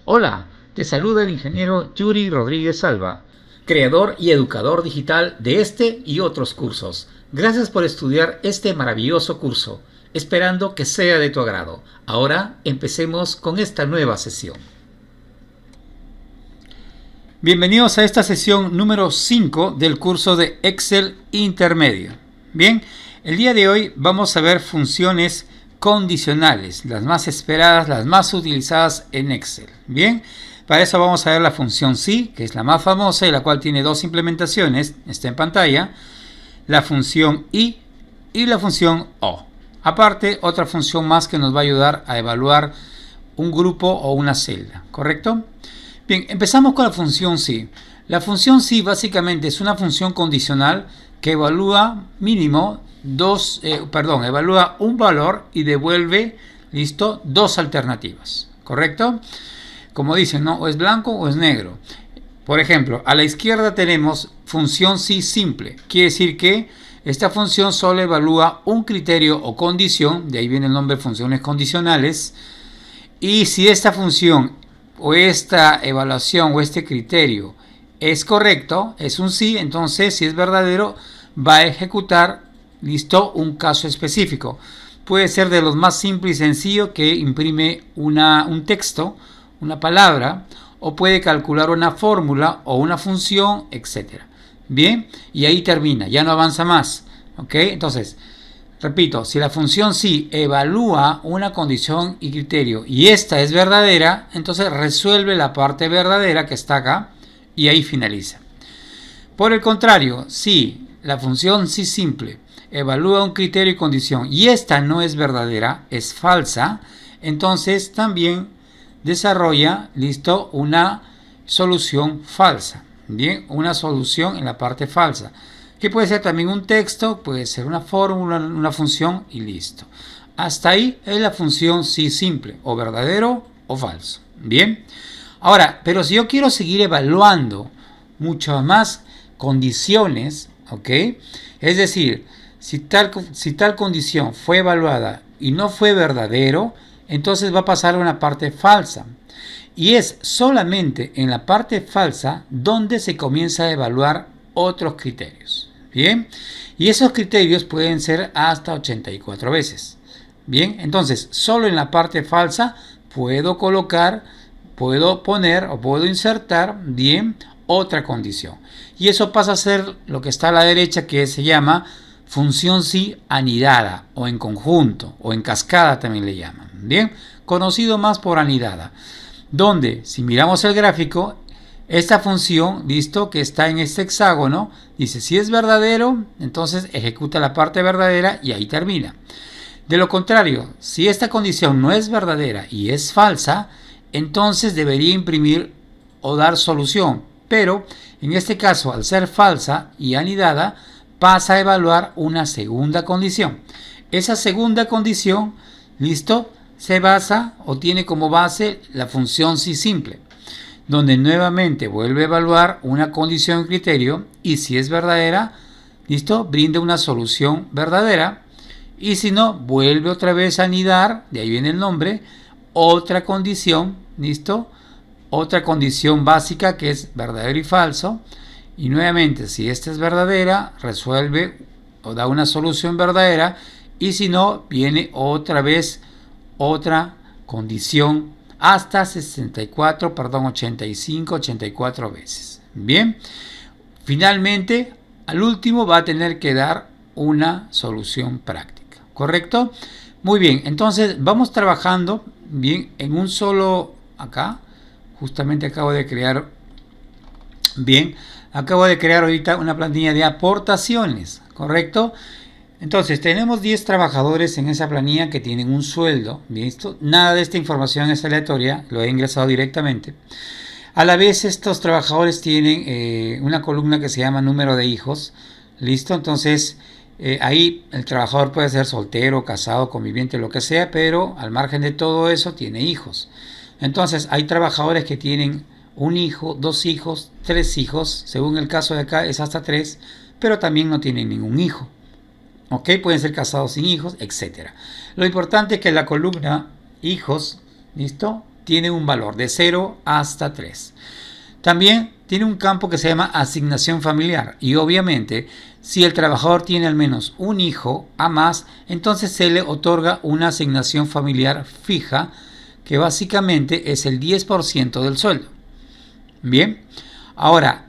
Hola, te saluda el ingeniero Yuri Rodríguez Salva, creador y educador digital de este y otros cursos. Gracias por estudiar este maravilloso curso, esperando que sea de tu agrado. Ahora empecemos con esta nueva sesión. Bienvenidos a esta sesión número 5 del curso de Excel Intermedio. Bien, el día de hoy vamos a ver funciones condicionales, las más esperadas, las más utilizadas en Excel. Bien, para eso vamos a ver la función si, que es la más famosa y la cual tiene dos implementaciones, está en pantalla, la función y la función o. Aparte, otra función más que nos va a ayudar a evaluar un grupo o una celda, ¿correcto? Bien, empezamos con la función si. La función si básicamente es una función condicional que evalúa mínimo evalúa un valor y devuelve, listo, dos alternativas, ¿correcto? Como dicen, ¿no? O es blanco o es negro. Por ejemplo, a la izquierda tenemos función si simple. Quiere decir que esta función solo evalúa un criterio o condición, de ahí viene el nombre funciones condicionales, y si esta función o esta evaluación o este criterio es correcto, es un sí, entonces si es verdadero va a ejecutar, listo, un caso específico. Puede ser de los más simple y sencillo, que imprime un texto, una palabra, o puede calcular una fórmula o una función, etc. Bien, y ahí termina, ya no avanza más. ¿Ok? Entonces, repito, si la función sí evalúa una condición y criterio y esta es verdadera, entonces resuelve la parte verdadera que está acá y ahí finaliza. Por el contrario, si la función sí simple evalúa un criterio y condición y esta no es verdadera, es falsa, entonces también desarrolla, listo, una solución falsa. Bien, una solución en la parte falsa, que puede ser también un texto, puede ser una fórmula, una función y listo. Hasta ahí es la función sí simple, o verdadero o falso. Bien, ahora, pero si yo quiero seguir evaluando muchas más condiciones, ¿ok? Es decir, si tal condición fue evaluada y no fue verdadero, entonces va a pasar a una parte falsa. Y es solamente en la parte falsa donde se comienza a evaluar otros criterios. Bien, y esos criterios pueden ser hasta 84 veces. Bien, entonces solo en la parte falsa puedo poner o puedo insertar, bien, otra condición. Y eso pasa a ser lo que está a la derecha, que se llama función sí anidada, o en conjunto, o en cascada también le llaman. Bien, conocido más por anidada, donde si miramos el gráfico, esta función, listo, que está en este hexágono, dice si es verdadero, entonces ejecuta la parte verdadera y ahí termina. De lo contrario, si esta condición no es verdadera y es falsa, entonces debería imprimir o dar solución, pero en este caso, al ser falsa y anidada, pasa a evaluar una segunda condición. Esa segunda condición, listo, se basa o tiene como base la función sí simple, donde nuevamente vuelve a evaluar una condición criterio y si es verdadera, listo, brinda una solución verdadera, y si no, vuelve otra vez a anidar, de ahí viene el nombre, otra condición, listo, otra condición básica que es verdadero y falso, y nuevamente si esta es verdadera, resuelve o da una solución verdadera, y si no, viene otra vez otra condición hasta 84 veces. Bien, finalmente al último va a tener que dar una solución práctica, ¿correcto? Muy bien, entonces vamos trabajando bien en un solo, acá justamente acabo de crear ahorita una plantilla de aportaciones, ¿correcto? Entonces tenemos 10 trabajadores en esa planilla que tienen un sueldo, ¿listo? Nada de esta información es aleatoria, lo he ingresado directamente. A la vez estos trabajadores tienen una columna que se llama número de hijos, ¿listo? Entonces ahí el trabajador puede ser soltero, casado, conviviente, lo que sea, pero al margen de todo eso tiene hijos. Entonces hay trabajadores que tienen un hijo, dos hijos, tres hijos, según el caso de acá es hasta 3, pero también no tienen ningún hijo. ¿Ok? Pueden ser casados sin hijos, etc. Lo importante es que la columna hijos, ¿listo? tiene un valor de 0 hasta 3. También tiene un campo que se llama asignación familiar y obviamente si el trabajador tiene al menos un hijo a más, entonces se le otorga una asignación familiar fija que básicamente es el 10% del sueldo. Bien, ahora,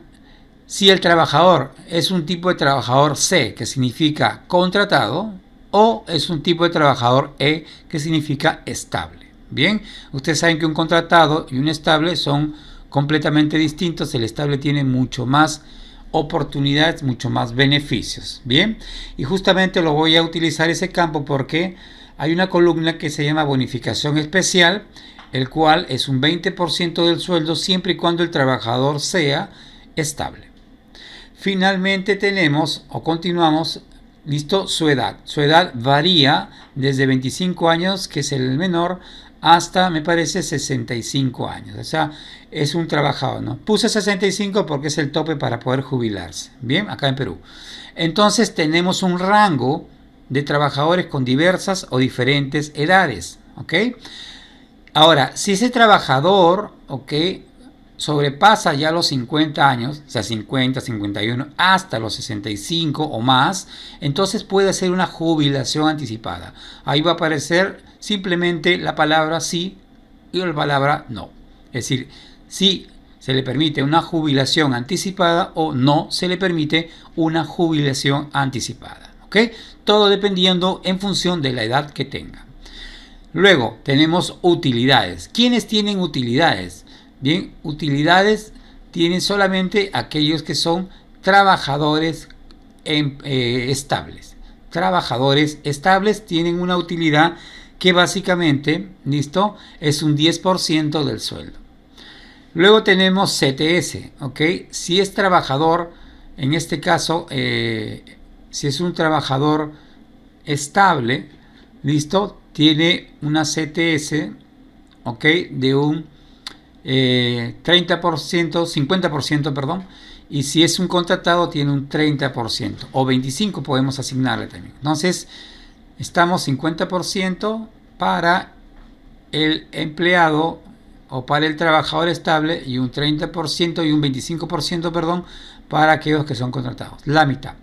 si el trabajador es un tipo de trabajador C, que significa contratado, o es un tipo de trabajador E, que significa estable. Bien, ustedes saben que un contratado y un estable son completamente distintos. El estable tiene mucho más oportunidades, mucho más beneficios. Bien, y justamente lo voy a utilizar ese campo porque hay una columna que se llama bonificación especial, el cual es un 20% del sueldo siempre y cuando el trabajador sea estable. Finalmente tenemos o continuamos, listo, su edad. Su edad varía desde 25 años, que es el menor, hasta, me parece, 65 años. O sea, es un trabajador, ¿no? Puse 65 porque es el tope para poder jubilarse. Bien, acá en Perú. Entonces tenemos un rango de trabajadores con diversas o diferentes edades, ¿ok? Ahora, si ese trabajador, ¿ok?, sobrepasa ya los 50 años, o sea, 50, 51, hasta los 65 o más, entonces puede hacer una jubilación anticipada. Ahí va a aparecer simplemente la palabra sí y la palabra no. Es decir, sí se le permite una jubilación anticipada o no se le permite una jubilación anticipada. ¿Ok? Todo dependiendo en función de la edad que tenga. Luego tenemos utilidades. ¿Quiénes tienen utilidades? Bien, utilidades tienen solamente aquellos que son trabajadores estables. Trabajadores estables tienen una utilidad que básicamente, listo, es un 10% del sueldo. Luego tenemos CTS, ¿ok? Si es trabajador, en este caso, si es un trabajador estable, listo, tiene una CTS, ¿ok?, de un 30%, 50%, perdón, y si es un contratado tiene un 30% o 25% podemos asignarle también. Entonces estamos 50% para el empleado o para el trabajador estable y un 30% y un 25%, perdón, para aquellos que son contratados, la mitad.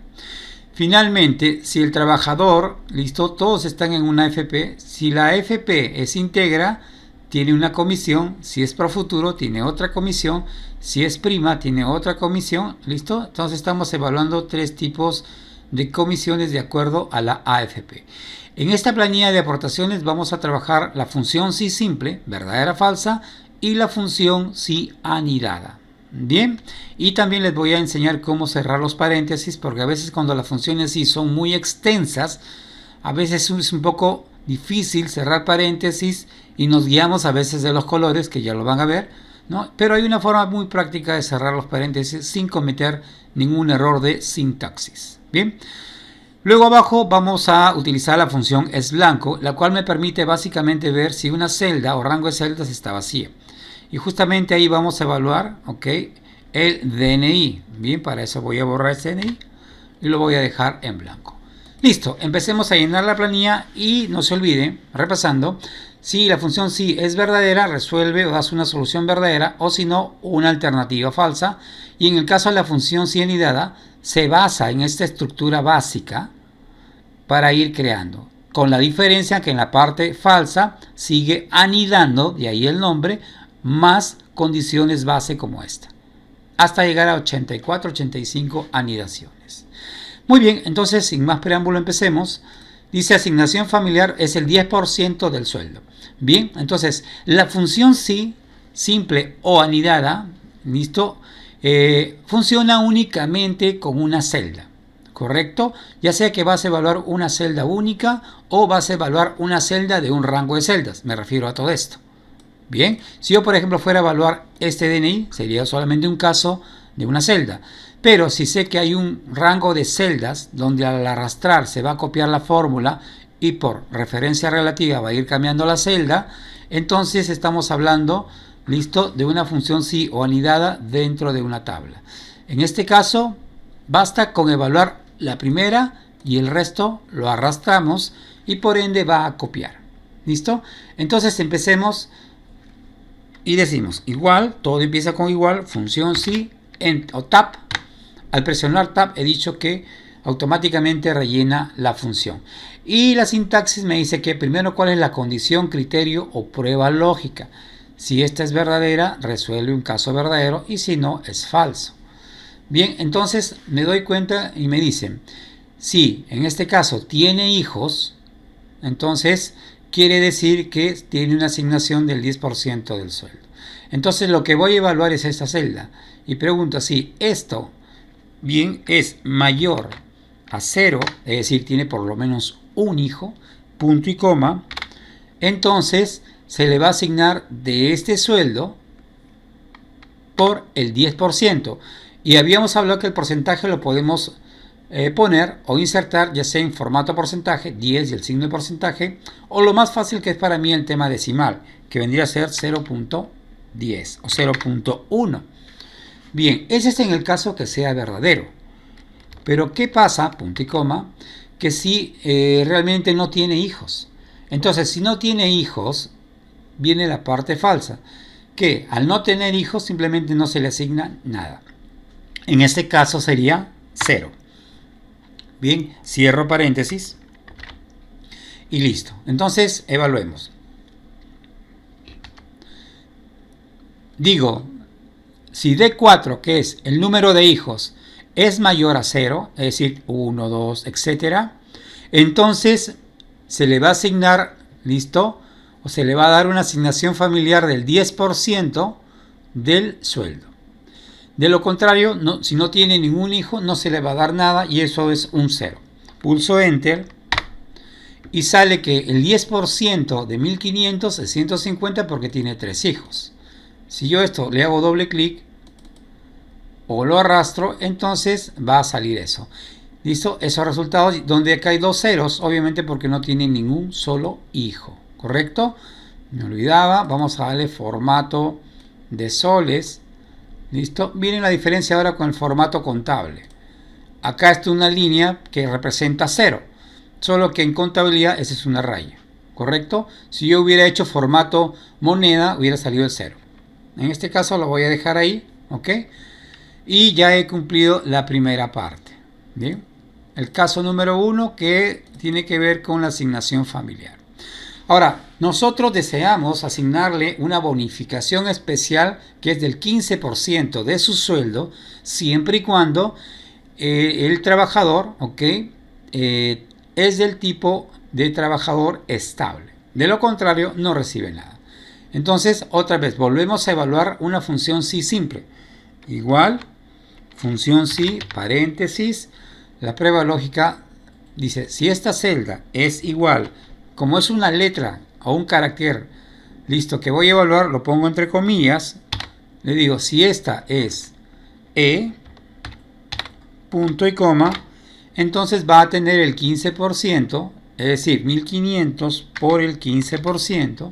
Finalmente, si el trabajador, listo, todos están en una AFP, si la AFP es íntegra, tiene una comisión, si es Profuturo tiene otra comisión, si es Prima tiene otra comisión, ¿listo? Entonces estamos evaluando 3 tipos de comisiones de acuerdo a la AFP. En esta planilla de aportaciones vamos a trabajar la función sí simple, verdadera falsa, y la función sí anidada. Bien, y también les voy a enseñar cómo cerrar los paréntesis, porque a veces cuando las funciones sí son muy extensas, a veces es un poco difícil cerrar paréntesis y nos guiamos a veces de los colores, que ya lo van a ver, ¿no? Pero hay una forma muy práctica de cerrar los paréntesis sin cometer ningún error de sintaxis. Bien, luego abajo vamos a utilizar la función esBlanco, la cual me permite básicamente ver si una celda o rango de celdas está vacía. Y justamente ahí vamos a evaluar, ¿ok?, el DNI. Bien, para eso voy a borrar ese DNI y lo voy a dejar en blanco. Listo, empecemos a llenar la planilla y no se olvide, repasando, si la función sí es verdadera, resuelve o das una solución verdadera, o si no, una alternativa falsa. Y en el caso de la función sí anidada, se basa en esta estructura básica para ir creando, con la diferencia que en la parte falsa sigue anidando, de ahí el nombre, más condiciones base como esta, hasta llegar a 84, 85 anidaciones. Muy bien, entonces sin más preámbulo empecemos. Dice asignación familiar es el 10% del sueldo. Bien, entonces la función sí, simple o anidada, listo, funciona únicamente con una celda, ¿correcto? Ya sea que vas a evaluar una celda única o vas a evaluar una celda de un rango de celdas, me refiero a todo esto. Bien, si yo por ejemplo fuera a evaluar este DNI, sería solamente un caso de una celda. Pero si sé que hay un rango de celdas donde al arrastrar se va a copiar la fórmula y por referencia relativa va a ir cambiando la celda, entonces estamos hablando, listo, de una función sí o anidada dentro de una tabla. En este caso, basta con evaluar la primera y el resto lo arrastramos y por ende va a copiar. ¿Listo? Entonces empecemos y decimos igual, todo empieza con igual, función sí, o tab. Al presionar tab he dicho que automáticamente rellena la función. Y la sintaxis me dice que primero cuál es la condición, criterio o prueba lógica. Si esta es verdadera, resuelve un caso verdadero, y si no, es falso. Bien, entonces me doy cuenta y me dicen, si en este caso tiene hijos, entonces quiere decir que tiene una asignación del 10% del sueldo. Entonces lo que voy a evaluar es esta celda y pregunto si esto bien es mayor a 0, es decir, tiene por lo menos un hijo, punto y coma, entonces se le va a asignar de este sueldo por el 10%. Y habíamos hablado que el porcentaje lo podemos poner o insertar ya sea en formato porcentaje, 10 y el signo de porcentaje, o lo más fácil que es para mí el tema decimal, que vendría a ser 0.10 o 0.1. Bien, ese es en el caso que sea verdadero. Pero ¿qué pasa, punto y coma, que si realmente no tiene hijos? Entonces, si no tiene hijos, viene la parte falsa, que al no tener hijos simplemente no se le asigna nada. En este caso sería 0. Bien, cierro paréntesis y listo. Entonces, evaluemos. Digo, si D4, que es el número de hijos, es mayor a 0, es decir, 1, 2, etc., entonces se le va a asignar, listo, o se le va a dar una asignación familiar del 10% del sueldo. De lo contrario, si no tiene ningún hijo, no se le va a dar nada y eso es un 0. Pulso Enter y sale que el 10% de 1500 es 150 porque tiene 3 hijos. Si yo esto le hago doble clic o lo arrastro, entonces va a salir eso. ¿Listo? Esos resultados donde acá hay 2 ceros, obviamente porque no tiene ningún solo hijo. ¿Correcto? Me olvidaba. Vamos a darle formato de soles. ¿Listo? Miren la diferencia ahora con el formato contable. Acá está una línea que representa 0. Solo que en contabilidad esa es una raya. ¿Correcto? Si yo hubiera hecho formato moneda, hubiera salido el 0. En este caso lo voy a dejar ahí. ¿Ok? Y ya he cumplido la primera parte. Bien. El caso número 1 que tiene que ver con la asignación familiar. Ahora, nosotros deseamos asignarle una bonificación especial que es del 15% de su sueldo, siempre y cuando el trabajador, es del tipo de trabajador estable. De lo contrario, no recibe nada. Entonces, otra vez, volvemos a evaluar una función sí simple. Igual, función sí, paréntesis, la prueba lógica dice, si esta celda es igual, como es una letra o un carácter, listo, que voy a evaluar, lo pongo entre comillas, le digo, si esta es E, punto y coma, entonces va a tener el 15%, es decir, 1500 por el 15%,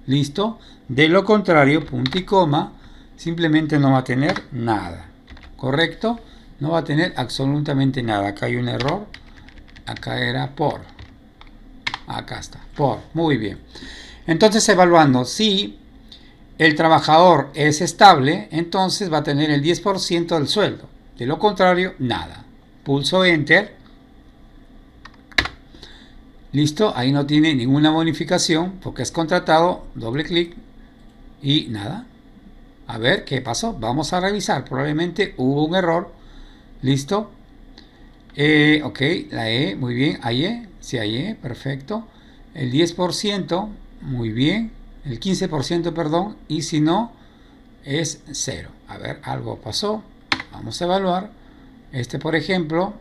listo, de lo contrario, punto y coma, simplemente no va a tener nada, ¿correcto? No va a tener absolutamente nada. Acá hay un error, acá era por. Acá está, por. Muy bien. Entonces, evaluando, si el trabajador es estable, entonces va a tener el 10% del sueldo. De lo contrario, nada. Pulso Enter. Listo, ahí no tiene ninguna bonificación porque es contratado. Doble clic y nada. A ver qué pasó. Vamos a revisar. Probablemente hubo un error. Listo. Ok, la E, muy bien. Hay E. Sí, hay E, perfecto. El 10%, muy bien. El 15%, perdón. Y si no, es 0. A ver, algo pasó. Vamos a evaluar. Este, por ejemplo.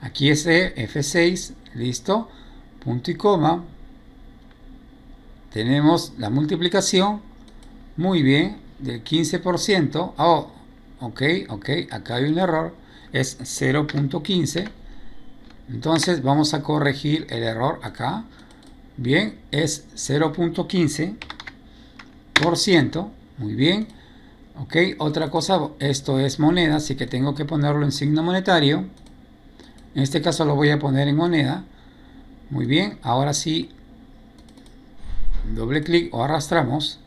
Aquí es E, F6. Listo. Punto y coma. Tenemos la multiplicación. Muy bien. Del 15%. Oh, ok. Acá hay un error. Es 0.15. Entonces vamos a corregir el error acá. Bien, es 0.15%. Muy bien. Ok, otra cosa, esto es moneda, así que tengo que ponerlo en signo monetario. En este caso lo voy a poner en moneda. Muy bien, ahora sí. doble clic o arrastramos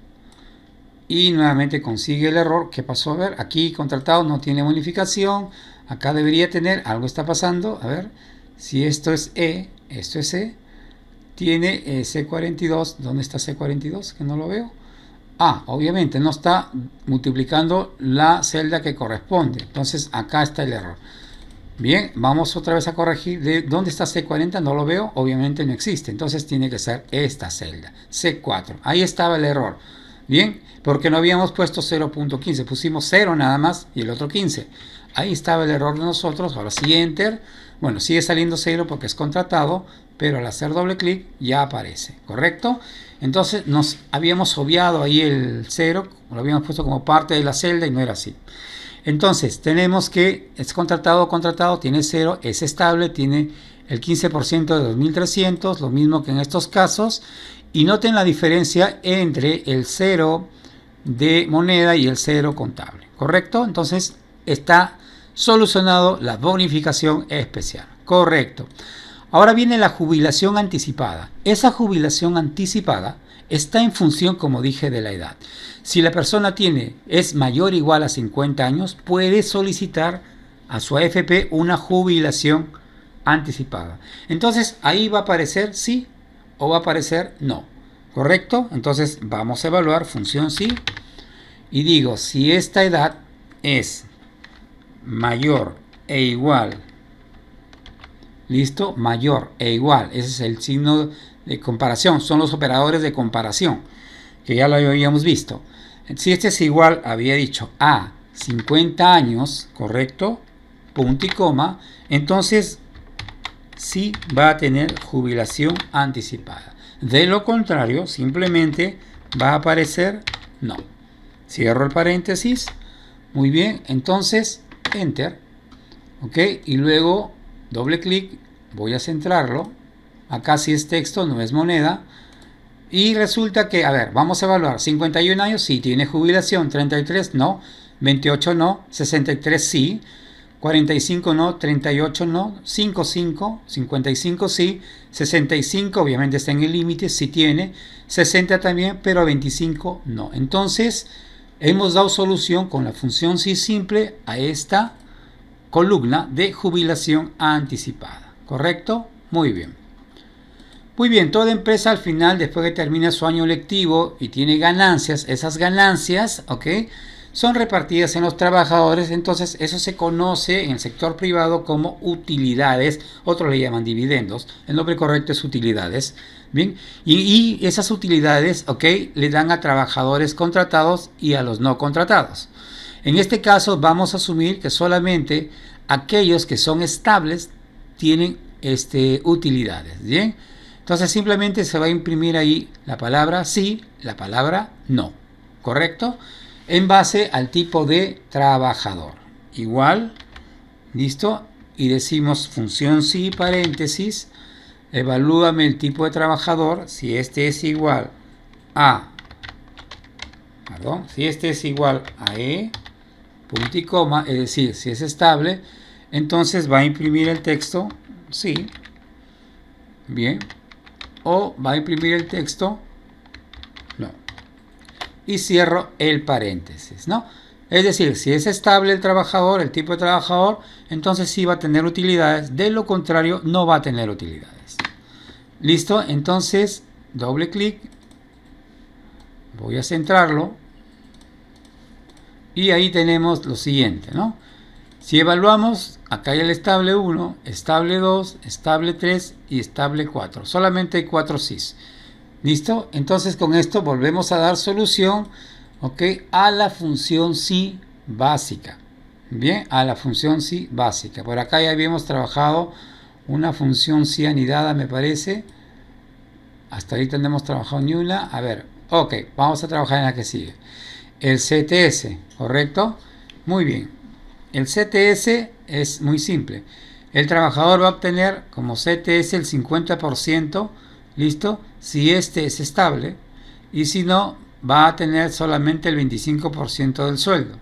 y nuevamente consigue el error. ¿Qué pasó? A ver, aquí contratado no tiene bonificación, acá debería tener, algo está pasando. A ver, si esto es E, esto es E, tiene C42, ¿dónde está C42? Que no lo veo. Ah, obviamente no está multiplicando la celda que corresponde, entonces acá está el error. Bien, vamos otra vez a corregir. ¿De dónde está C40? No lo veo, obviamente no existe, entonces tiene que ser esta celda, C4. Ahí estaba el error. Bien, porque no habíamos puesto 0.15, pusimos 0 nada más y el otro 15. Ahí estaba el error de nosotros. Ahora sí, Enter. Bueno, sigue saliendo 0 porque es contratado, pero al hacer doble clic ya aparece, ¿correcto? Entonces nos habíamos obviado ahí el 0, lo habíamos puesto como parte de la celda y no era así. Entonces tenemos que es contratado, tiene 0, es estable, tiene el 15% de 2300, lo mismo que en estos casos. Y noten la diferencia entre el 0 de moneda y el 0 contable, ¿correcto? Entonces está solucionado la bonificación especial, correcto. Ahora viene la jubilación anticipada. Esa jubilación anticipada está en función, como dije, de la edad. Si la persona es mayor o igual a 50 años, puede solicitar a su AFP una jubilación anticipada. Entonces ahí va a aparecer sí o va a aparecer no, ¿correcto? Entonces vamos a evaluar función sí y digo, si esta edad es mayor e igual, listo, mayor e igual, ese es el signo de comparación, son los operadores de comparación que ya lo habíamos visto. Si este es igual, había dicho a 50 años, correcto, punto y coma, entonces sí va a tener jubilación anticipada. De lo contrario, simplemente va a aparecer no. Cierro el paréntesis. Muy bien, entonces Enter. Ok, y luego doble clic, voy a centrarlo. Acá sí es texto, no es moneda. Y resulta que, a ver, vamos a evaluar. 51 años, sí, tiene jubilación. 33, no. 28, no. 63, sí. 45 no, 38 no, 55 sí, 65 obviamente está en el límite, sí tiene, 60 también, pero 25 no. Entonces, hemos dado solución con la función sí simple a esta columna de jubilación anticipada, ¿correcto? Muy bien. Muy bien, toda empresa al final, después que termina su año lectivo y tiene ganancias, esas ganancias, ¿ok?, son repartidas en los trabajadores, entonces eso se conoce en el sector privado como utilidades, otros le llaman dividendos, el nombre correcto es utilidades, bien, y esas utilidades, ok, le dan a trabajadores contratados y a los no contratados. En este caso vamos a asumir que solamente aquellos que son estables tienen utilidades, bien, entonces simplemente se va a imprimir ahí la palabra sí, la palabra no, ¿correcto?, en base al tipo de trabajador. Igual, listo, y decimos función sí, paréntesis, evalúame el tipo de trabajador, si este es igual a, si este es igual a E, punto y coma, es decir, si es estable, entonces va a imprimir el texto sí, bien, o va a imprimir el texto no. Y cierro el paréntesis, ¿no? Es decir, si es estable el trabajador, el tipo de trabajador, entonces sí va a tener utilidades, de lo contrario no va a tener utilidades. ¿Listo? Entonces, doble clic, voy a centrarlo, y ahí tenemos lo siguiente, ¿no? Si evaluamos, acá hay el estable 1, estable 2, estable 3 y estable 4. Solamente hay 4 sís. ¿Listo? Entonces con esto volvemos a dar solución, ¿ok?, a la función sí básica. Bien, a la función sí básica. Por acá ya habíamos trabajado una función sí anidada, me parece. Hasta ahorita no hemos trabajado ni una. A ver, ok, vamos a trabajar en la que sigue. El CTS, ¿correcto? Muy bien. El CTS es muy simple. El trabajador va a obtener como CTS el 50%, ¿listo?, si este es estable, y si no, va a tener solamente el 25% del sueldo,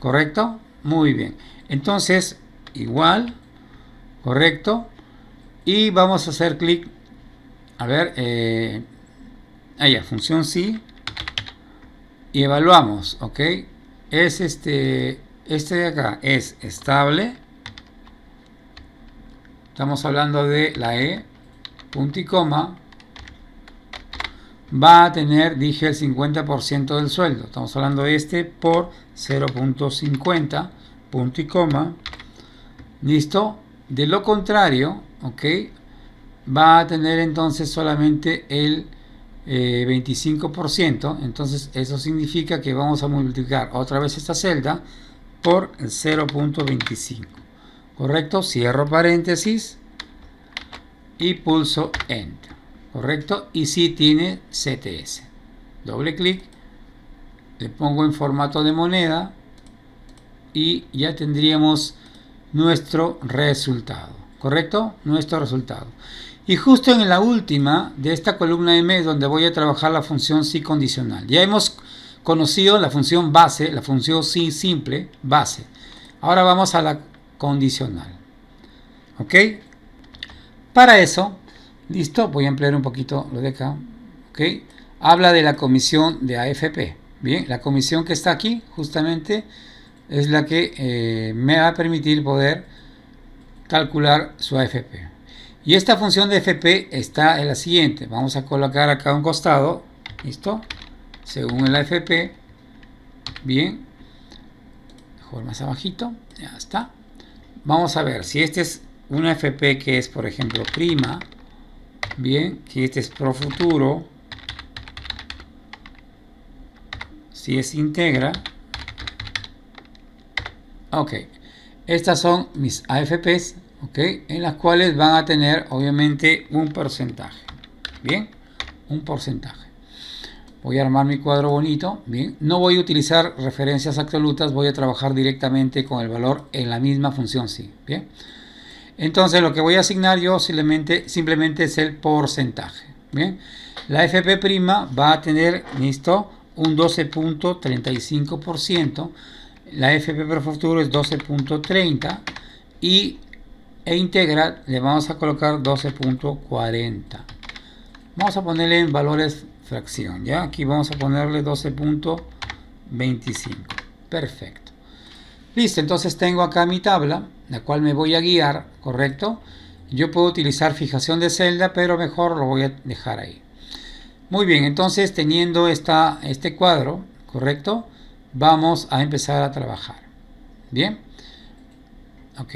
¿correcto? Muy bien. Entonces, igual, ¿correcto? Y vamos a hacer clic, a ver, allá, función sí, y evaluamos, ok, es este de acá es estable, estamos hablando de la E, punto y coma, va a tener, dije, el 50% del sueldo, estamos hablando de este por 0.50, punto y coma, listo, de lo contrario, ok, va a tener entonces solamente el 25%, entonces eso significa que vamos a multiplicar otra vez esta celda por el 0.25, correcto, cierro paréntesis y pulso enter, correcto, y si tiene CTS, doble clic, le pongo en formato de moneda y ya tendríamos nuestro resultado, correcto, nuestro resultado. Y justo en la última de esta columna M, donde voy a trabajar la función sí condicional. Ya hemos conocido la función base, la función sí simple, base. Ahora vamos a la condicional. ¿Ok? Para eso, listo, voy a ampliar un poquito lo de acá. ¿Ok? Habla de la comisión de AFP. Bien, la comisión que está aquí, justamente, es la que me va a permitir poder calcular su AFP. Y esta función de FP está en la siguiente. Vamos a colocar acá a un costado. ¿Listo? Según el AFP. Bien. Mejor más abajito. Ya está. Vamos a ver si este es una FP que es, por ejemplo, prima. Bien. Que este es pro futuro. Si es integra. Ok. Estas son mis AFPs. Okay, en las cuales van a tener obviamente un porcentaje. Bien, un porcentaje. Voy a armar mi cuadro bonito. Bien, no voy a utilizar referencias absolutas, voy a trabajar directamente con el valor en la misma función sí. Bien, entonces lo que voy a asignar yo simplemente es el porcentaje. Bien, la FP' va a tener, listo, un 12.35%. La FP pro futuro es 12.30 y integra le vamos a colocar 12.40. Vamos a ponerle en valores fracción, ya aquí vamos a ponerle 12.25. perfecto, listo. Entonces tengo acá mi tabla, la cual me voy a guiar, correcto. Yo puedo utilizar fijación de celda, pero mejor lo voy a dejar ahí. Muy bien, entonces teniendo este cuadro, correcto, vamos a empezar a trabajar. Bien, ok.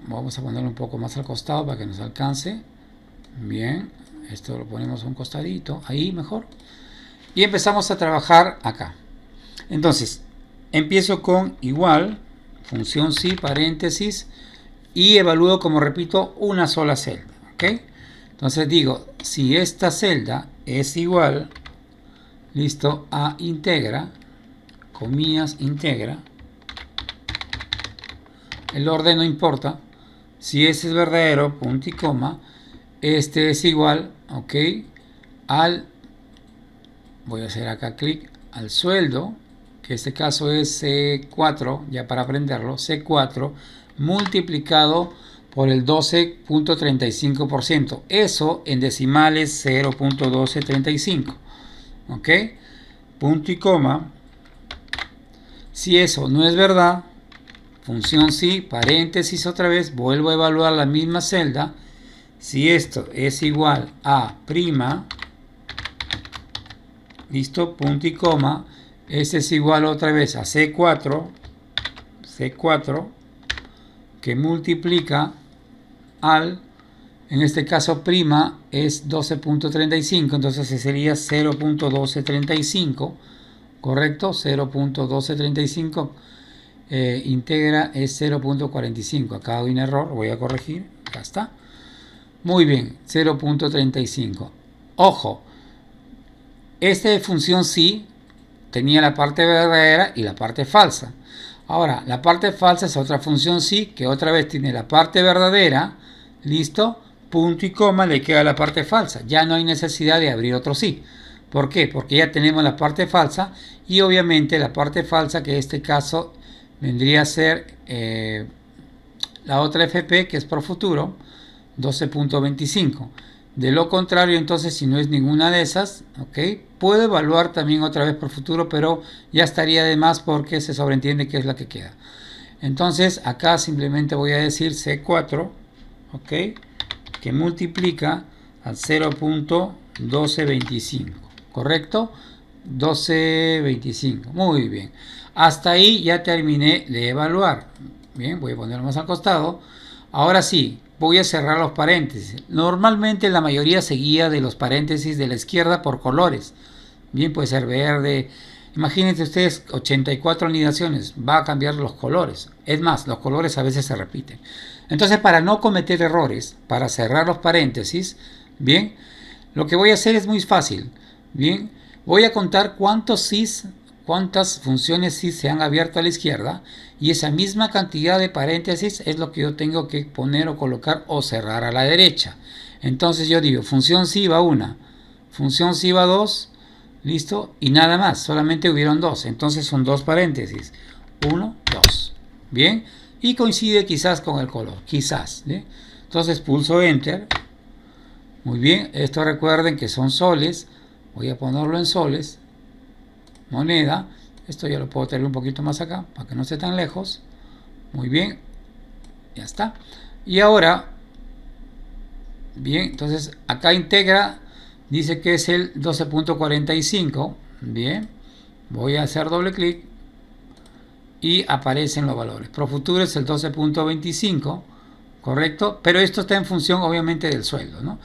Vamos a ponerlo un poco más al costado para que nos alcance. Bien, esto lo ponemos a un costadito, ahí mejor. Y empezamos a trabajar acá. Entonces, empiezo con igual, función sí, paréntesis, y evalúo, como repito, una sola celda. ¿Ok? Entonces digo, si esta celda es igual, listo, a integra, comillas, integra, el orden no importa. Si ese es verdadero, punto y coma, este es igual, ok, al, voy a hacer acá clic, al sueldo, que en este caso es C4, ya para aprenderlo, C4 multiplicado por el 12.35%. Eso en decimales 0.1235, ok, punto y coma. Si eso no es verdad, función sí, paréntesis otra vez, vuelvo a evaluar la misma celda. Si esto es igual a prima, listo, punto y coma, este es igual otra vez a C4, que multiplica al, en este caso prima es 12.35, entonces sería 0.1235, correcto, 0.1235. Integra es 0.45. Acá hay un error, voy a corregir. Acá está. Muy bien, 0.35. Ojo, esta función sí tenía la parte verdadera y la parte falsa. Ahora, la parte falsa es otra función sí, que otra vez tiene la parte verdadera, listo, punto y coma, le queda la parte falsa. Ya no hay necesidad de abrir otro sí. ¿Por qué? Porque ya tenemos la parte falsa y obviamente la parte falsa, que en este caso vendría a ser la otra FP, que es pro futuro, 12.25. De lo contrario, entonces, si no es ninguna de esas, ¿ok? Puedo evaluar también otra vez por futuro, pero ya estaría de más porque se sobreentiende que es la que queda. Entonces, acá simplemente voy a decir C4, ¿ok? Que multiplica al 0.1225, ¿correcto? 1225, muy bien. Hasta ahí ya terminé de evaluar. Bien, voy a ponerlo más al costado. Ahora sí, voy a cerrar los paréntesis. Normalmente la mayoría se guía de los paréntesis de la izquierda por colores. Bien, puede ser verde. Imagínense ustedes 84 anidaciones, va a cambiar los colores. Es más, los colores a veces se repiten. Entonces, para no cometer errores, para cerrar los paréntesis, bien, lo que voy a hacer es muy fácil. Bien, voy a contar cuántas funciones sys se han abierto a la izquierda, y esa misma cantidad de paréntesis es lo que yo tengo que poner o colocar o cerrar a la derecha. Entonces yo digo, función sí va 1, función sí va 2, listo, y nada más, solamente hubieron 2, entonces son 2 paréntesis, 1, 2, bien, y coincide quizás con el color, quizás, ¿sí? Entonces pulso enter, muy bien, esto recuerden que son soles, voy a ponerlo en soles, moneda, esto ya lo puedo tener un poquito más acá, para que no esté tan lejos, muy bien, ya está, y ahora, bien, entonces acá integra, dice que es el 12.45, bien, voy a hacer doble clic y aparecen los valores. Profuturo es el 12.25, correcto, pero esto está en función obviamente del sueldo, ¿no?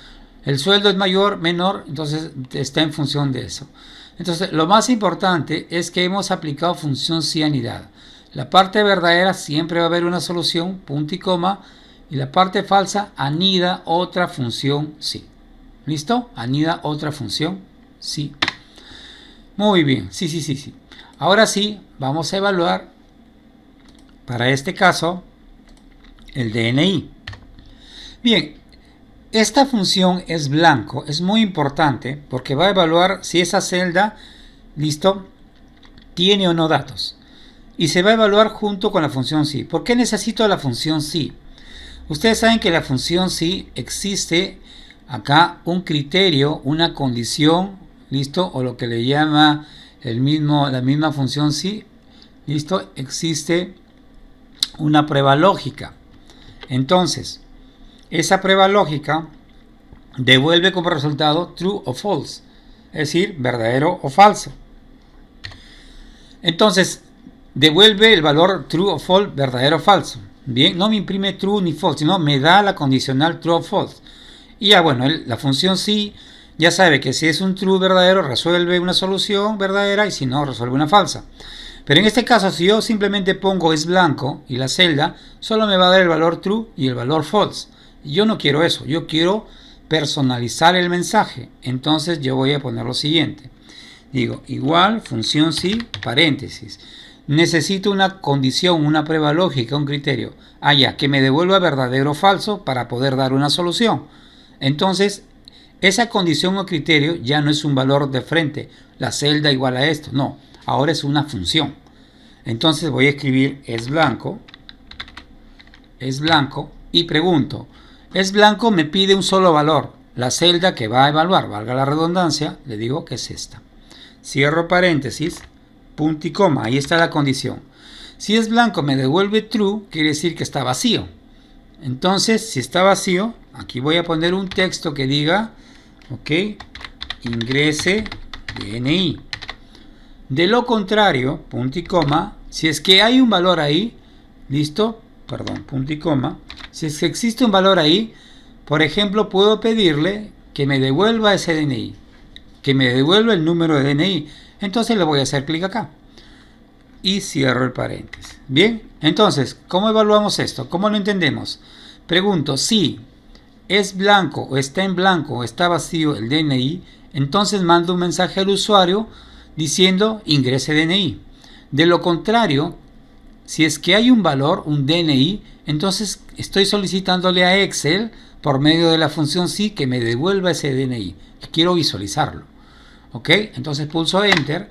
El sueldo es mayor, menor, entonces está en función de eso. Entonces lo más importante es que hemos aplicado función sí anidada. La parte verdadera siempre va a haber una solución, punto y coma, y la parte falsa anida otra función sí. ¿Listo? Anida otra función sí. Muy bien, sí. Ahora sí, vamos a evaluar para este caso el DNI. Bien, esta función es blanco, es muy importante porque va a evaluar si esa celda, listo, tiene o no datos. Y se va a evaluar junto con la función sí. ¿Por qué necesito la función sí? Ustedes saben que la función sí existe acá un criterio, una condición, listo, o lo que le llama la misma función sí, listo, existe una prueba lógica. Entonces, esa prueba lógica devuelve como resultado true o false, es decir, verdadero o falso. Entonces, devuelve el valor true o false, verdadero o falso. Bien, no me imprime true ni false, sino me da la condicional true o false. Y ya bueno, la función sí ya sabe que si es un true verdadero resuelve una solución verdadera y si no resuelve una falsa. Pero en este caso, si yo simplemente pongo es blanco y la celda, solo me va a dar el valor true y el valor false. Yo no quiero eso, yo quiero personalizar el mensaje. Entonces yo voy a poner lo siguiente. Digo, igual, función sí, paréntesis. Necesito una condición, una prueba lógica, un criterio. Ya, que me devuelva verdadero o falso para poder dar una solución. Entonces, esa condición o criterio ya no es un valor de frente, la celda igual a esto, no. Ahora es una función. Entonces voy a escribir es blanco y pregunto, es blanco me pide un solo valor, la celda que va a evaluar, valga la redundancia, le digo que es esta. Cierro paréntesis, punto y coma, ahí está la condición. Si es blanco me devuelve true, quiere decir que está vacío. Entonces, si está vacío, aquí voy a poner un texto que diga, ok, ingrese DNI. De lo contrario, punto y coma, si es que hay un valor ahí, listo, perdón, punto y coma, si es que existe un valor ahí, por ejemplo, puedo pedirle que me devuelva ese DNI, que me devuelva el número de DNI. Entonces le voy a hacer clic acá y cierro el paréntesis. Bien, entonces, ¿cómo evaluamos esto? ¿Cómo lo entendemos? Pregunto, si es blanco o está en blanco o está vacío el DNI, entonces mando un mensaje al usuario diciendo ingrese DNI. De lo contrario, si es que hay un valor, un DNI, entonces estoy solicitándole a Excel por medio de la función sí que me devuelva ese DNI. Quiero visualizarlo. ¿Ok? Entonces pulso Enter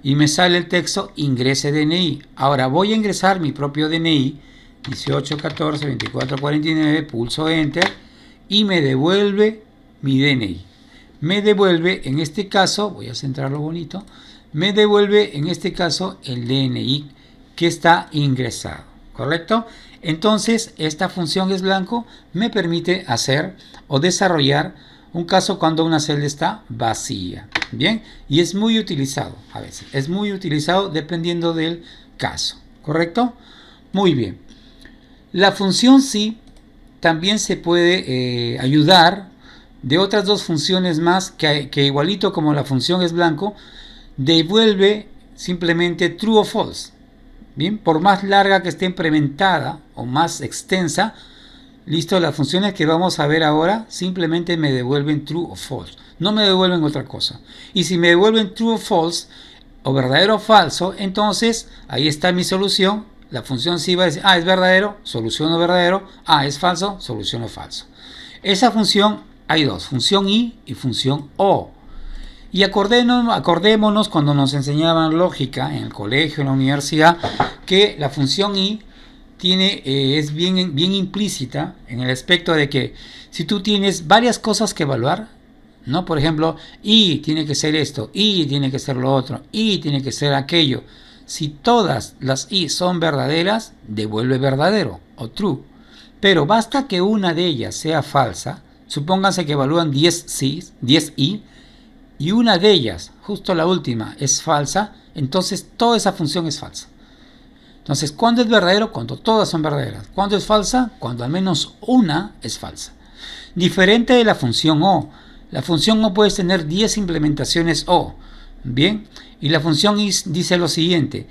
y me sale el texto ingrese DNI. Ahora voy a ingresar mi propio DNI 18142449, pulso Enter y me devuelve mi DNI. Me devuelve, en este caso, voy a centrarlo bonito, me devuelve en este caso el DNI que está ingresado, ¿correcto? Entonces, esta función es blanco me permite hacer o desarrollar un caso cuando una celda está vacía, ¿bien? Y es muy utilizado a veces, es muy utilizado dependiendo del caso, ¿correcto? Muy bien. La función sí también se puede ayudar de otras dos funciones más que igualito como la función es blanco, devuelve simplemente true o false. Bien, por más larga que esté implementada o más extensa, listo, las funciones que vamos a ver ahora simplemente me devuelven true o false, no me devuelven otra cosa. Y si me devuelven true o false, o verdadero o falso, entonces ahí está mi solución. La función sí va a decir, es verdadero, soluciono verdadero, es falso, soluciono falso. Esa función hay dos, función I y función O. Y acordémonos cuando nos enseñaban lógica en el colegio, en la universidad, que la función I es bien implícita en el aspecto de que si tú tienes varias cosas que evaluar, ¿no? Por ejemplo, I tiene que ser esto, I tiene que ser lo otro, I tiene que ser aquello. Si todas las I son verdaderas, devuelve verdadero o true. Pero basta que una de ellas sea falsa, supónganse que evalúan 10 I, y una de ellas, justo la última, es falsa, entonces toda esa función es falsa. Entonces, ¿cuándo es verdadero? Cuando todas son verdaderas. ¿Cuándo es falsa? Cuando al menos una es falsa. Diferente de la función O. La función O puede tener 10 implementaciones O. Bien, y la función I dice lo siguiente.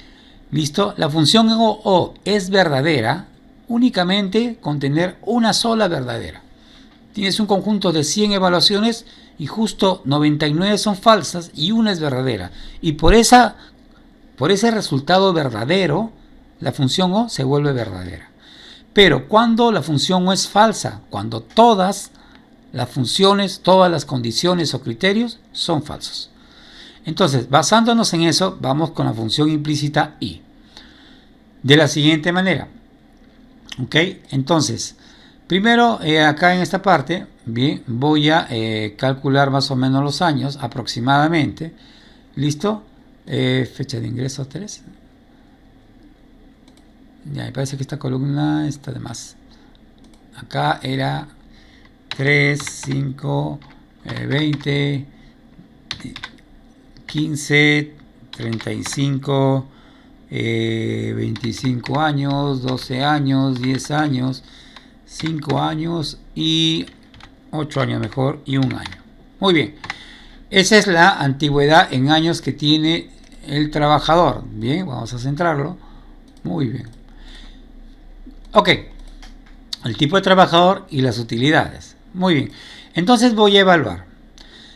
¿Listo? La función O es verdadera únicamente con tener una sola verdadera. Tienes un conjunto de 100 evaluaciones y justo 99 son falsas y una es verdadera. Y por ese resultado verdadero, la función O se vuelve verdadera. Pero cuando la función O es falsa, cuando todas las funciones, todas las condiciones o criterios son falsos. Entonces, basándonos en eso, vamos con la función implícita I. De la siguiente manera. ¿Ok? Entonces, primero, acá en esta parte, bien, voy a calcular más o menos los años, aproximadamente. ¿Listo? Fecha de ingreso 3. Ya, me parece que esta columna está de más. Acá era 3, 5, 20, 15, 35, 25 años, 12 años, 10 años, 5 años y 8 años mejor y 1 año. Muy bien. Esa es la antigüedad en años que tiene el trabajador. Bien, vamos a centrarlo. Muy bien. Ok. El tipo de trabajador y las utilidades. Muy bien. Entonces voy a evaluar.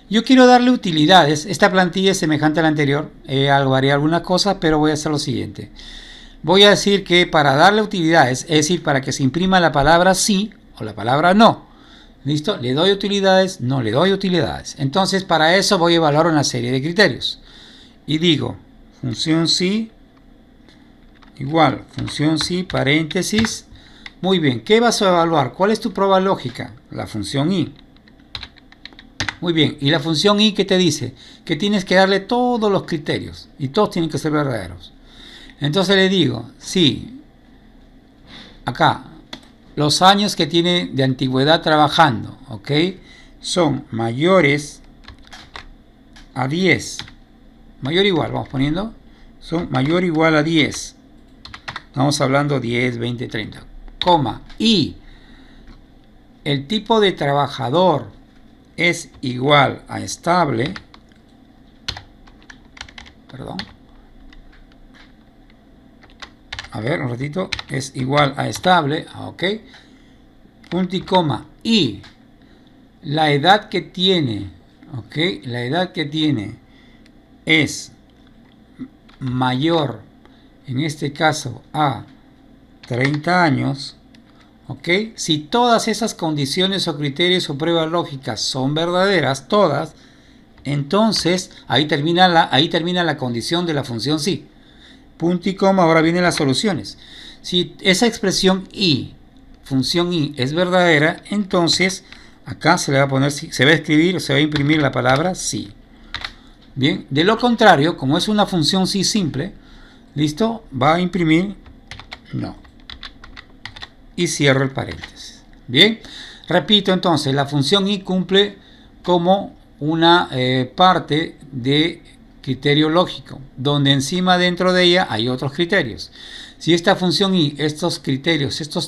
Yo quiero darle utilidades. Esta plantilla es semejante a la anterior. Varié algunas cosas, pero voy a hacer lo siguiente. Voy a decir que para darle utilidades, es decir, para que se imprima la palabra sí o la palabra no. ¿Listo? ¿Le doy utilidades? No le doy utilidades. Entonces, para eso voy a evaluar una serie de criterios. Y digo, función sí, igual, función sí, paréntesis. Muy bien, ¿qué vas a evaluar? ¿Cuál es tu prueba lógica? La función i. Muy bien, y la función i, ¿qué te dice? Que tienes que darle todos los criterios y todos tienen que ser verdaderos. Entonces le digo, sí, acá, los años que tiene de antigüedad trabajando, ¿ok? Son mayores a 10. Mayor o igual, vamos poniendo. Son mayor o igual a 10. Estamos hablando 10, 20, 30. Coma. Y el tipo de trabajador es igual a estable. Perdón. A ver, un ratito. Es igual a estable. Ok. Punto y coma. Y la edad que tiene. Ok. La edad que tiene es mayor, en este caso, a 30 años. Ok. Si todas esas condiciones o criterios o pruebas lógicas son verdaderas, todas, entonces ahí termina la condición de la función sí. Punto y coma, ahora vienen las soluciones. Si esa expresión i, función i, es verdadera, entonces Acá se le va a poner, se va a escribir, se va a imprimir la palabra sí. Bien, de lo contrario, como es una función sí simple, listo, va a imprimir no. Y cierro el paréntesis. Bien, repito entonces, la función i cumple como una parte de criterio lógico, donde encima dentro de ella hay otros criterios. Si esta función i, estos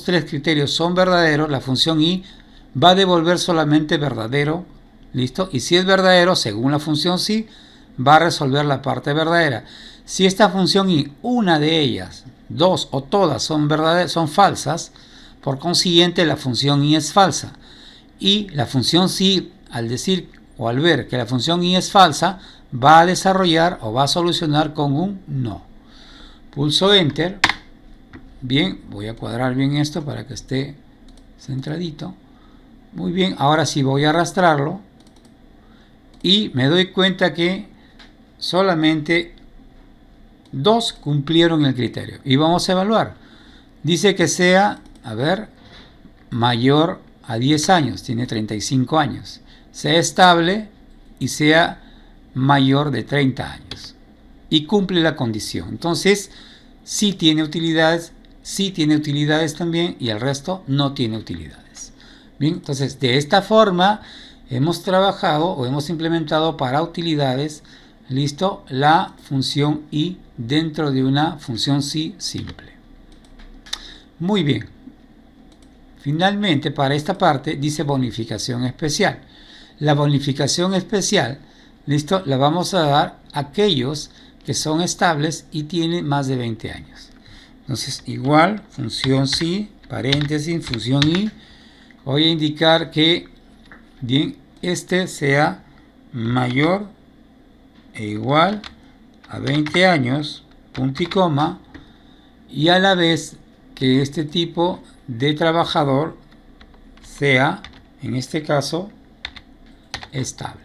tres criterios son verdaderos, la función i va a devolver solamente verdadero, ¿listo? Y si es verdadero, según la función sí, va a resolver la parte verdadera. Si esta función i, una de ellas, dos o todas son verdaderas, son falsas, por consiguiente la función i es falsa. Y la función sí, al decir o al ver que la función i es falsa, va a desarrollar o va a solucionar con un no. Pulso Enter. Bien, voy a cuadrar bien esto para que esté centradito. Muy bien, ahora sí voy a arrastrarlo y me doy cuenta que solamente dos cumplieron el criterio. Y vamos a evaluar. Dice que sea, a ver, mayor a 10 años, tiene 35 años. Sea estable y sea mayor de 30 años. Y cumple la condición. Entonces, sí tiene utilidades también y el resto no tiene utilidades. Bien, entonces de esta forma hemos trabajado o hemos implementado para utilidades, listo, la función i dentro de una función sí simple. Muy bien. Finalmente, para esta parte dice bonificación especial. La bonificación especial, listo, la vamos a dar a aquellos que son estables y tienen más de 20 años. Entonces, igual, función sí, paréntesis, función i. Voy a indicar que, bien, este sea mayor e igual a 20 años, punto y coma, y a la vez que este tipo de trabajador sea, en este caso, estable.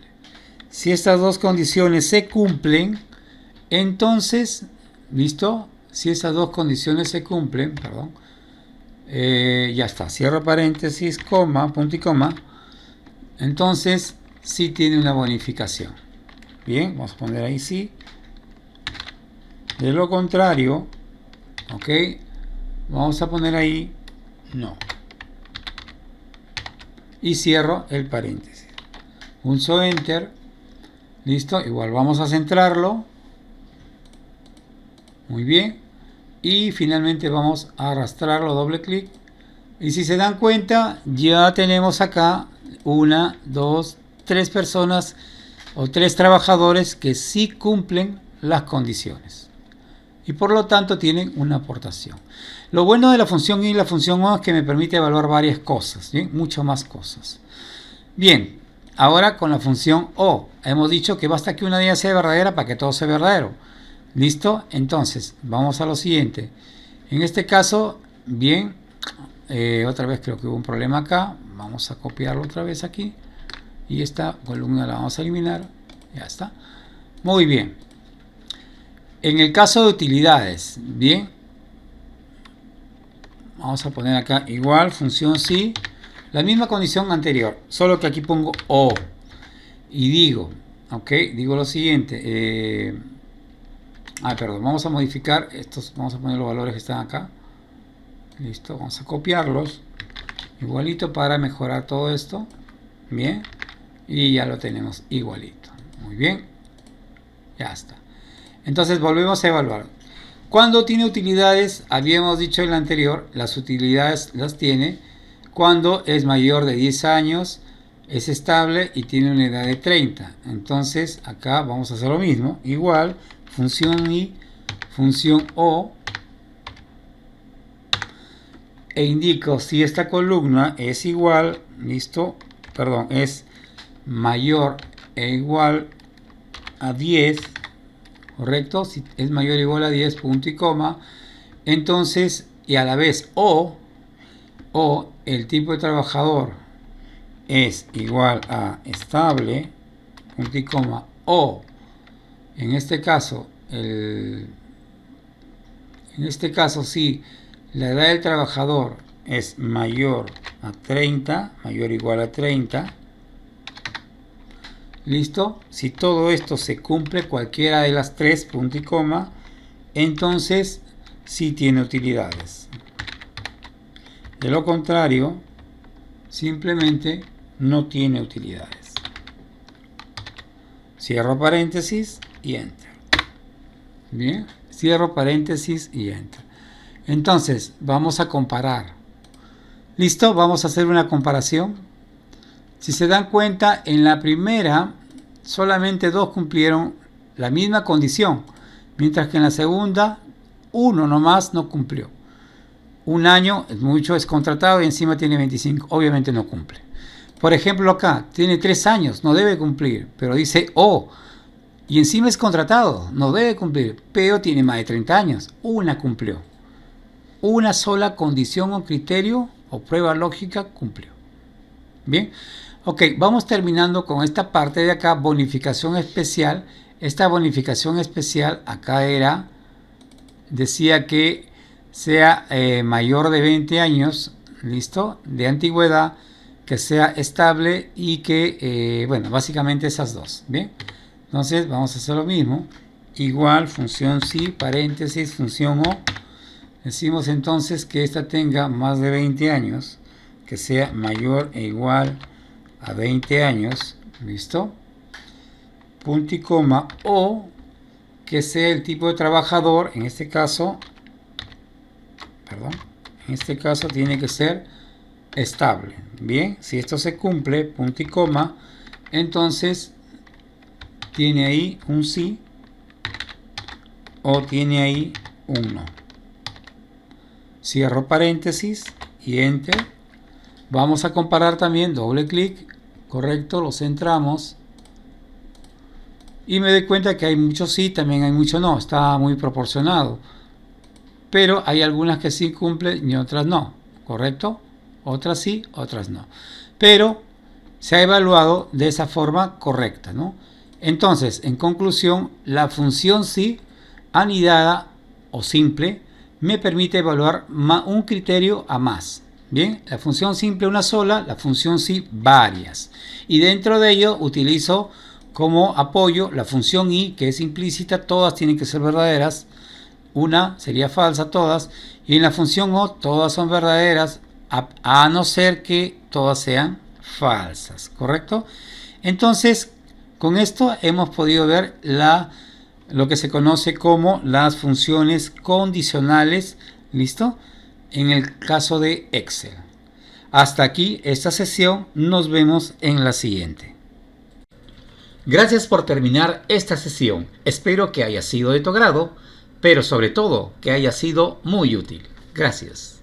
Si estas dos condiciones se cumplen, entonces, ¿listo? Si esas dos condiciones se cumplen, perdón, ya está, cierro paréntesis, coma, punto y coma, entonces sí tiene una bonificación. Bien, vamos a poner ahí sí. De lo contrario, ok, vamos a poner ahí no. Y cierro el paréntesis. Pulso Enter. Listo, igual vamos a centrarlo. Muy bien. Y finalmente vamos a arrastrarlo, doble clic. Y si se dan cuenta, ya tenemos acá una, dos, tres personas o tres trabajadores que sí cumplen las condiciones. Y por lo tanto tienen una aportación. Lo bueno de la función i y la función o es que me permite evaluar varias cosas, ¿bien? Muchas más cosas. Bien, ahora con la función o, hemos dicho que basta que una de ellas sea verdadera para que todo sea verdadero. ¿Listo? Entonces, vamos a lo siguiente. En este caso, bien, otra vez creo que hubo un problema acá. Vamos a copiarlo otra vez aquí. Y esta columna la vamos a eliminar. Ya está. Muy bien. En el caso de utilidades, bien, vamos a poner acá igual, función sí, la misma condición anterior, solo que aquí pongo o. Y digo, ok, digo lo siguiente, perdón, vamos a modificar estos, vamos a poner los valores que están acá. Listo, vamos a copiarlos, igualito para mejorar todo esto, bien, y ya lo tenemos igualito, muy bien, ya está. Entonces volvemos a evaluar. Cuando tiene utilidades, habíamos dicho en la anterior, las utilidades las tiene cuando es mayor de 10 años, es estable y tiene una edad de 30. Entonces acá vamos a hacer lo mismo, igual, función i, función o, e indico si esta columna es igual, listo, perdón, es mayor e igual a 10, correcto, si es mayor o igual a 10, punto y coma, entonces, y a la vez o el tipo de trabajador es igual a estable, punto y coma, o en este caso si la edad del trabajador es mayor a 30, mayor o igual a 30. ¿Listo? Si todo esto se cumple, cualquiera de las tres, punto y coma, entonces sí tiene utilidades. De lo contrario, simplemente no tiene utilidades. Cierro paréntesis y enter. Bien, cierro paréntesis y enter. Entonces, vamos a comparar. ¿Listo? Vamos a hacer una comparación. Si se dan cuenta, en la primera solamente dos cumplieron la misma condición, mientras que en la segunda uno nomás no cumplió. Un año es mucho, es contratado y encima tiene 25, obviamente no cumple. Por ejemplo acá, tiene 3 años, no debe cumplir, pero dice y encima es contratado, no debe cumplir, pero tiene más de 30 años, una cumplió. Una sola condición o criterio o prueba lógica cumplió. Bien, ok, vamos terminando con esta parte de acá, bonificación especial. Esta bonificación especial acá decía que sea mayor de 20 años, listo, de antigüedad, que sea estable y que, bueno, básicamente esas dos, bien. Entonces vamos a hacer lo mismo, igual, función sí, paréntesis, función o. Decimos entonces que esta tenga más de 20 años, que sea mayor e igual a 20 años, listo, punto y coma, o que sea el tipo de trabajador, en este caso, tiene que ser estable. Bien, si esto se cumple, punto y coma, entonces tiene ahí un sí o tiene ahí un no. Cierro paréntesis y enter. Vamos a comparar también, doble clic, correcto, lo centramos y me doy cuenta que hay mucho sí, también hay mucho no, está muy proporcionado, pero hay algunas que sí cumplen y otras no, correcto, otras sí, otras no, pero se ha evaluado de esa forma correcta, ¿no? Entonces, en conclusión, la función sí anidada o simple me permite evaluar un criterio a más. Bien, la función simple una sola, la función sí varias. Y dentro de ello utilizo como apoyo la función i, que es implícita, todas tienen que ser verdaderas. Una sería falsa, todas. Y en la función o, todas son verdaderas, a no ser que todas sean falsas, ¿correcto? Entonces, con esto hemos podido ver lo que se conoce como las funciones condicionales, ¿listo? En el caso de Excel. Hasta aquí esta sesión, nos vemos en la siguiente. Gracias por terminar esta sesión, espero que haya sido de tu agrado, pero sobre todo que haya sido muy útil. Gracias.